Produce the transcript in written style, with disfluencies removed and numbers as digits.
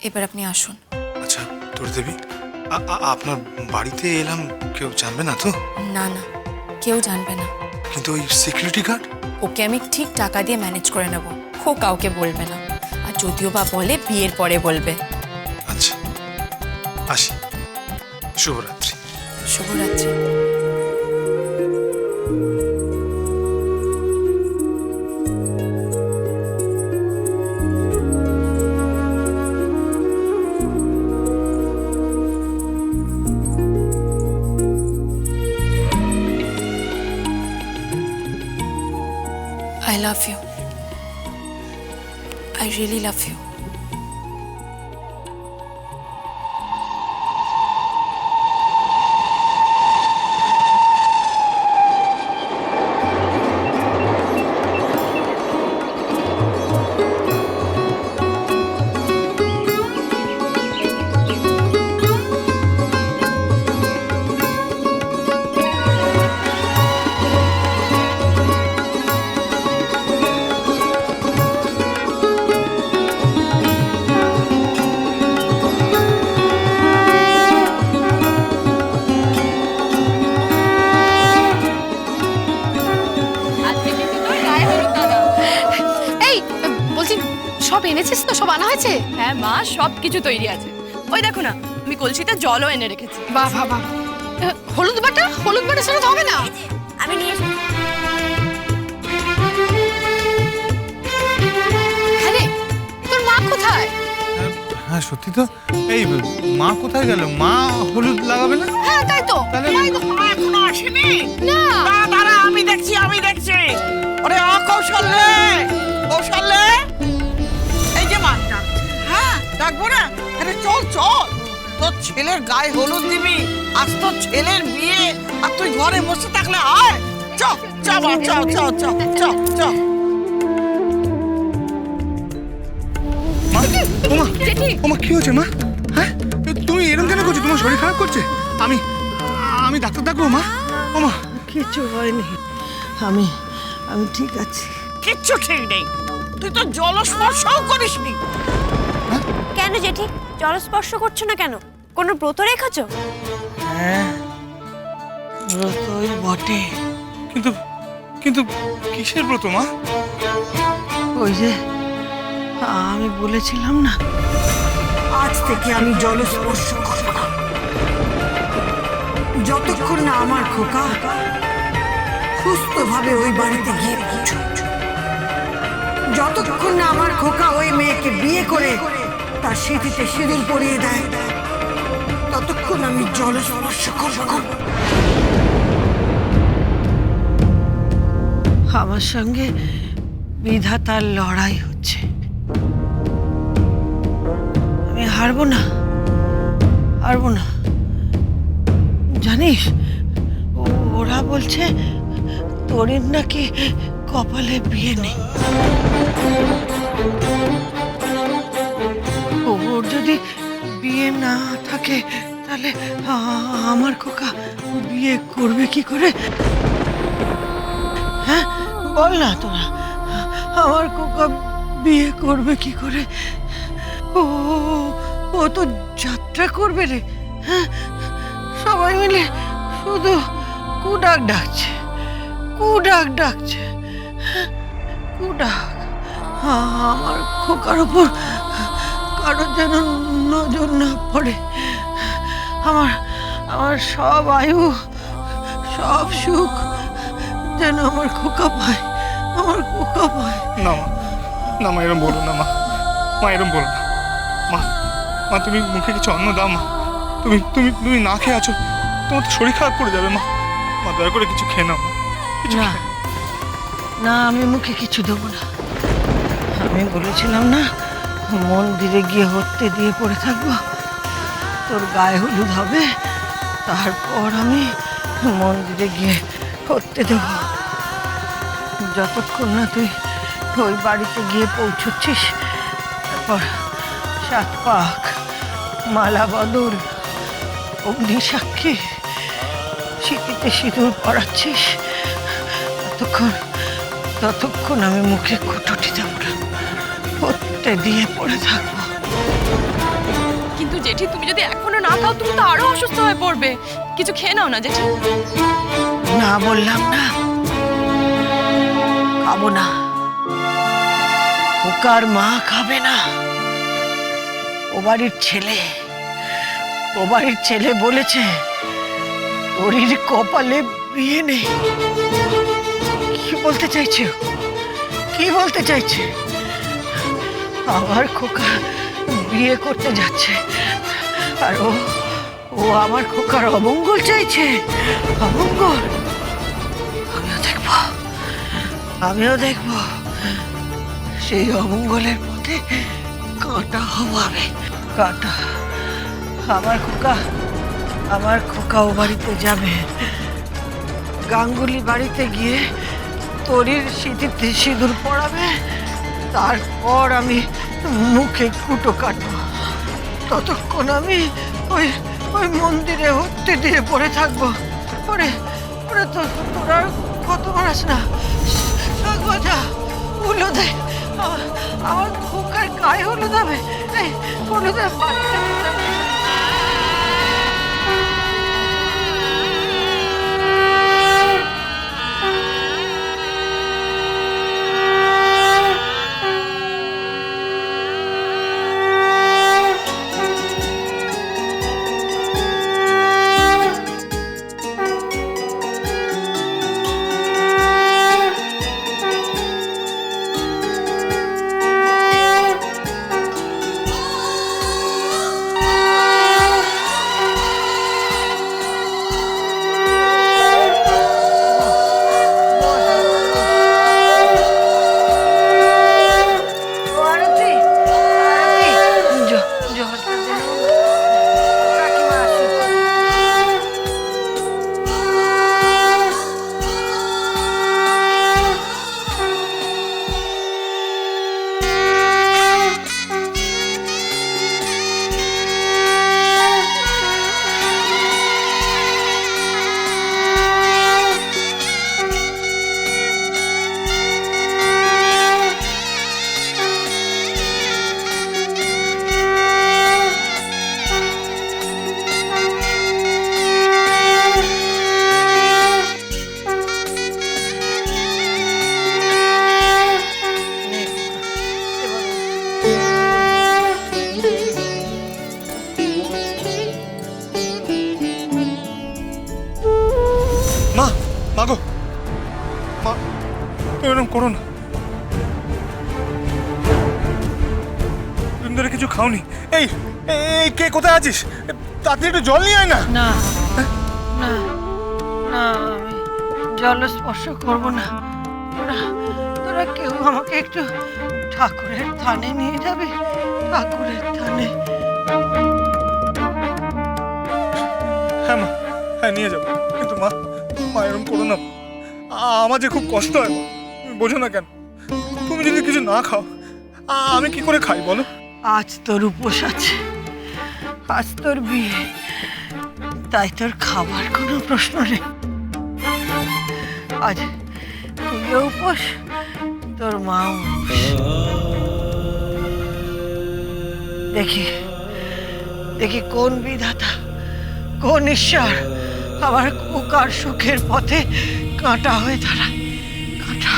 এবার আপনি আসুন। আচ্ছা তোর দেবী, আপনার বাড়িতে এলাম, কেউ জানবে না তো? না না, কেউ জানবে না। কিন্তু ওই সিকিউরিটি গার্ড? ওকে আমি ঠিক টাকা দিয়ে ম্যানেজ করে নেব, ও কাউকে বলবে না। আর যদিও বা বলে, বিয়ের পরে বলবে। আচ্ছা আসি, শুভরাত্রি। শুভরাত্রি। I love you. I really love you. এই বলছি, সব এনেছিস তো? সব আনা হয়েছে? হ্যাঁ মা, সব কিছু তৈরি আছে। ওই দেখো না, আমি কলসিতে জলও এনে রেখেছি। বাহ বাহ বাহ। হলুদ বাটা ছাড়া তো হবে না। আমি নিয়ে এসেছি। হ্যাঁ রে, তোর মা কোথায়? হ্যাঁ সত্যি তো, এই মা কোথায় গেল? মা হলুদ লাগাবে না? হ্যাঁ তাই তো। তাহলে মা এখনো আসেনি? না দাঁড়া, আমি দেখছি। ওরে কৌশলে, কৌশলে, এই যে মা ডাকছে। হ্যাঁ ডাকবো না? আরে চল চল, তোর ছেলের গায়ে হলুদ দিবি, আজ তোর ছেলের বিয়ে, আর তুই ঘরে বসে থাকলে আয়। চল চল মা, চল চল চল চল চল। মা, ওমা, ওমা কি হয়েছে মা? হ্যাঁ তুমি এরকম কেন করছো? তোমার শরীর খারাপ করছে? আমি আমি ডাক্তার ডাকবো মা? ওমা কিছু হয়নি, আমি আমি ঠিক আছি। কিচ্ছু ঠিক নেই, তুই তো জলস্পর্শও করিসনি। কেন জেঠি, জলস্পর্শ করছো না কেন? কোনো ব্রত রেখেছো? হ্যাঁ ব্রতই বটে। কিন্তু কিন্তু কিসের ব্রত মা? ওই যে আমি বলেছিলাম না, আজ থেকে আমি জলস্পর্শ করব না, যতক্ষণ না আমার খোকা সুস্থভাবে ওই বাড়িতে গিয়ে পৌঁছচ্ছে, যতক্ষণ না আমার খোকা ওই মেয়েকে বিয়ে করে তার সিঁথিতে সিঁদুর পরিয়ে দেয়, ততক্ষণ আমি জলস্পর্শ করব না। আমার সঙ্গে বিধাতার লড়াই হচ্ছে, আমি হারবো না, হারবো না। জানিস ওরা বলছে তোরের নাকি কপালে বিয়ে নেই। ওর যদি বিয়ে না থাকে তাহলে আমার খোকা বিয়ে করবে কি করে? হ্যাঁ বল না তোরা, আমার খোকা বিয়ে করবে কি করে? ও ও তো যাত্রা করবে রে। হ্যাঁ সবাই মিলে শুধু কুডাক ডাকছে, কুডাক ডাকছে, কুডাক। আমার খোকার ওপর কারো যেন নজর না পড়ে। আমার আমার সব আয়ু, সব সুখ যেন আমার খোকা পায়, আমার খোকা পায়। না মা, না মা এরম বলো না মা, মা এরম বলো না মা। মা তুমি মুখে কিছু অন্ন দাও মা, তুমি তুমি তুমি না খেয়ে আছো, তোমার তো শরীর খারাপ করে যাবে মা। মা দয়া করে কিছু খেয়ে নাও মা, কিছু না খেয়ে নাও। না, আমি মুখে কিছু দেবো না। আমি বলেছিলাম না মন্দিরে গিয়ে হত্যে দিয়ে পড়ে থাকবো, তোর গায়ে হলুদ হবে, তারপর আমি মন্দিরে গিয়ে হত্যে দেব। যতক্ষণ না তুই ওই বাড়িতে গিয়ে পৌঁছচ্ছিস, তারপর 7 পাক, মালা বদল, অগ্নি সাক্ষী, সিঁথিতে সিঁদুর পরাচ্ছিস, ততক্ষণ আমি মুখে কুটুটি দেব না, হত্যে দিয়ে পড়ে থাকবো। এখনো না খাও তুমি তো আরো অসুস্থ হয়ে পড়বে। কিছু খেয়ে নাও না জেঠি। না বললাম না, খাবো না। খোকার মা খাবে না। ও বাড়ির ছেলে বলেছে তোরির কপালে বিয়ে নেই। কি বলতে চাইছে ও? কি বলতে চাইছে? আমার খোকা বিয়ে করতে যাচ্ছে আর ও আমার খোকার অমঙ্গল চাইছে। অমঙ্গল? আমিও দেখব সেই অমঙ্গলের পথে কাঁটা হবাবে। কাঁটা। আমার খোকা ও বাড়িতে যাবে। গাঙ্গুলি বাড়িতে গিয়ে তোরির স্মৃতিতে সিঁদুর পড়াবে। তারপর আমি মুখে কুটো কাটবো। ততক্ষণ আমি ওই মন্দিরে হত্যে দিয়ে পড়ে থাকবো। ওরে তো তোরা কত মারাস না। যা হলুদ দে। আমার খোকার গায়ে হলুদ হবে। এই হলুদের বাড়িতে মাগো মা, তুমি এরকম করো না। তুমি ধরে কিছু খাওনি। এই কে কোথায় আছিস? তাড়াতাড়ি একটু জল নিয়ে আয় না। না না না, আমি জল স্পর্শ করব না। তোরা কেউ আমাকে একটু ঠাকুরের থানে নিয়ে যাবে। ঠাকুরের থানে। হ্যাঁ মা, হ্যাঁ নিয়ে যাবো, কিন্তু মা এরকম করো না। আমার যে খুব কষ্ট হয় মা, তুমি বোঝো না কেন? তুমি যদি কিছু না খাও আমি কি করে খাই বলো? আজ তোর উপোস আছে, আজ তোর বিয়ে, তাই তোর খাবার কোনো প্রশ্ন নেই। আজ তুইও উপোস, তোর মাও উপোস। দেখি কোন বিধাতা, কোন ঈশ্বর আমার কুকার সুখের পথে কাঁটা হয়ে দাঁড়ায়। কাঁটা।